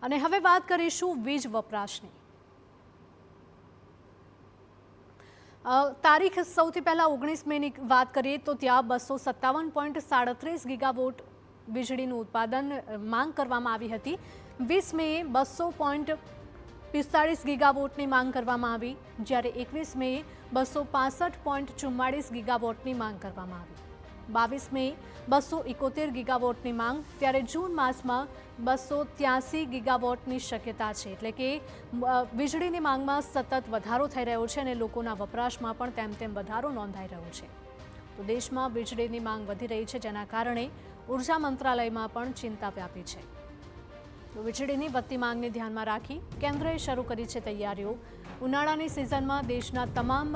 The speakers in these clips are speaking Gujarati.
અને હવે વાત કરીશું વીજ વપરાશની। તારીખ સૌથી પહેલા 19 મેની વાત કરીએ તો ત્યાં 257.37 ગીગાવોટ વીજળીનું ઉત્પાદન માંગ કરવામાં આવી હતી। 20 મેએ 200.45 ગીગાવોટની માંગ કરવામાં આવી, જ્યારે 21 મેએ 265.44 ગીગાવોટની માંગ કરવામાં આવી। 22 મેએ 271 ગીગાવોટની માંગ, ત્યારે જૂન માસમાં 283 ગીગાવોટની શક્યતા છે। એટલે કે વીજળીની માંગમાં સતત વધારો થઈ રહ્યો છે અને લોકોના વપરાશમાં પણ તેમ વધારો નોંધાઈ રહ્યો છે। તો દેશમાં વીજળીની માંગ વધી રહી છે, જેના કારણે ઉર્જા મંત્રાલયમાં પણ ચિંતા વ્યાપી છે। તો વીજળીની વધતી માંગને ધ્યાનમાં રાખી કેન્દ્રએ શરૂ કરી છે તૈયારીઓ। ઉનાળાની સિઝનમાં દેશના તમામ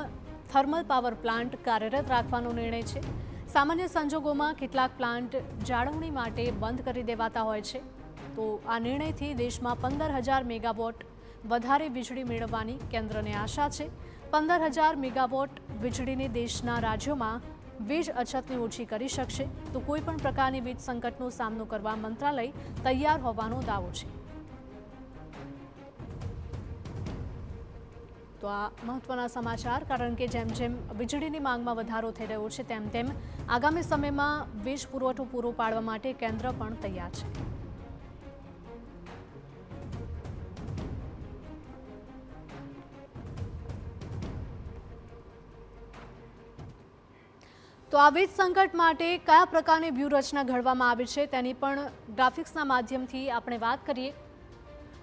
થર્મલ પાવર પ્લાન્ટ કાર્યરત રાખવાનો નિર્ણય છે। સામાન્ય સંજોગોમાં કેટલાક પ્લાન્ટ જાળવણી માટે બંધ કરી દેવાતા હોય છે। તો આ નિર્ણયથી દેશમાં 15,000 મેગાવોટ વધારે વીજળી મેળવવાની કેન્દ્રને આશા છે। 15,000 મેગાવોટ વીજળીને દેશના રાજ્યોમાં વીજ અછતને ઓછી કરી શકશે। તો કોઈપણ પ્રકારની વીજ સંકટનો સામનો કરવા મંત્રાલય તૈયાર હોવાનો દાવો છે। તો આ મહત્વના સમાચાર, કારણ કે જેમ જેમ વીજળીની માંગમાં વધારો થઈ રહ્યો છે તેમ આગામી સમયમાં વીજ પુરવઠો પૂરો પાડવા માટે કેન્દ્ર પણ તૈયાર છે। તો આ વીજ સંકટ માટે કયા પ્રકારની વ્યૂહરચના ઘડવામાં આવી છે તેની પણ ગ્રાફિક્સના માધ્યમથી આપણે વાત કરીએ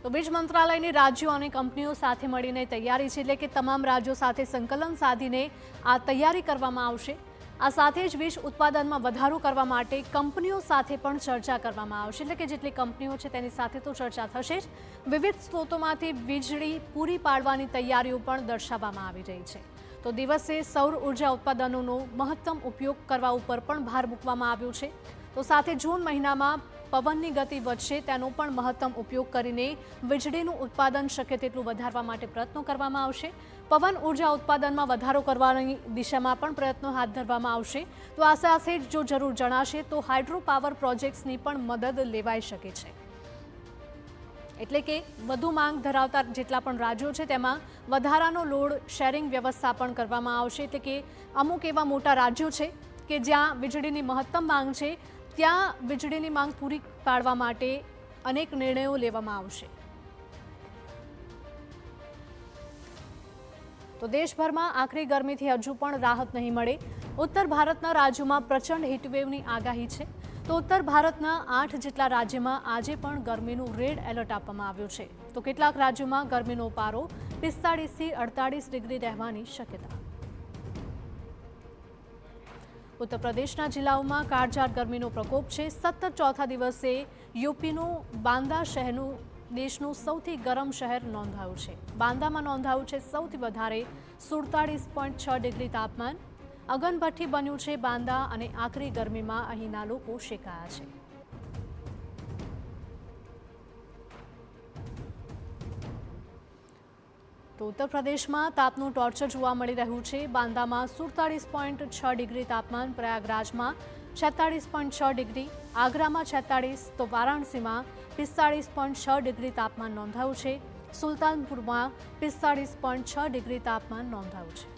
તો વીજ મંત્રાલયની રાજ્યો અને કંપનીઓ સાથે મળીને તૈયારી છે। એટલે કે તમામ રાજ્યો સાથે સંકલન સાધીને આ તૈયારી કરવામાં આવશે। આ સાથે જ વીજ ઉત્પાદનમાં વધારો કરવા માટે કંપનીઓ સાથે પણ ચર્ચા કરવામાં આવશે। એટલે કે જેટલી કંપનીઓ છે તેની સાથે તો ચર્ચા થશે જ। વિવિધ સ્ત્રોતોમાંથી વીજળી પૂરી પાડવાની તૈયારીઓ પણ દર્શાવવામાં આવી રહી છે। તો દિવસે સૌર ઉર્જા ઉત્પાદનોનો મહત્તમ ઉપયોગ કરવા ઉપર પણ ભાર મૂકવામાં આવ્યો છે। તો સાથે જૂન મહિનામાં પવનની ગતિ વધશે તેનો પણ મહત્તમ ઉપયોગ કરીને વીજળીનું ઉત્પાદન શક્ય તેટલું વધારવા માટે પ્રયત્નો કરવામાં આવશે। પવન ઉર્જા ઉત્પાદનમાં વધારો કરવાની દિશામાં પણ પ્રયત્નો હાથ ધરવામાં આવશે। તો આ સાથે જો જરૂર જણાશે તો હાઇડ્રો પાવર પ્રોજેક્ટ્સની પણ મદદ લેવાઈ શકે છે। એટલે કે વધુ માંગ ધરાવતા જેટલા પણ રાજ્યો છે તેમાં વધારાનો લોડ શેરિંગ વ્યવસ્થા પણ કરવામાં આવશે। એટલે કે અમુક એવા મોટા રાજ્યો છે કે જ્યાં વીજળીની મહત્તમ માંગ છે, ત્યાં વીજળીની માંગ પૂરી પાડવા માટે અનેક નિર્ણયો લેવામાં આવશે। તો દેશભરમાં આકરી ગરમીથી હજુ પણ રાહત નહીં મળે। ઉત્તર ભારતના રાજ્યોમાં પ્રચંડ હીટવેવની આગાહી છે। તો ઉત્તર ભારતના 8 જેટલા રાજ્યમાં આજે પણ ગરમીનું રેડ એલર્ટ આપવામાં આવ્યું છે। તો કેટલાક રાજ્યોમાં ગરમીનો પારો 45 થી 48 ડિગ્રી રહેવાની શક્યતા। ઉત્તર પ્રદેશના જિલ્લાઓમાં કાળઝાળ ગરમીનો પ્રકોપ છે। સતત ચોથા દિવસે યુપીનું બાંદા શહેરનું દેશનું સૌથી ગરમ શહેર નોંધાયું છે। બાંદામાં નોંધાયું છે સૌથી વધારે 47.6 ડિગ્રી તાપમાન। અગનભઠ્ઠી બન્યું છે બાંદા અને આકરી ગરમીમાં અહીંના લોકો શેકાયા છે। તો ઉત્તર પ્રદેશમાં તાપનું ટોર્ચર જોવા મળી રહ્યું છે। બાંદામાં 47.6 ડિગ્રી તાપમાન, પ્રયાગરાજમાં 46.6 ડિગ્રી, આગ્રામાં 46, તો વારાણસીમાં 45.6 ડિગ્રી તાપમાન નોંધાયું છે। સુલતાનપુરમાં 45.6 ડિગ્રી તાપમાન નોંધાયું છે।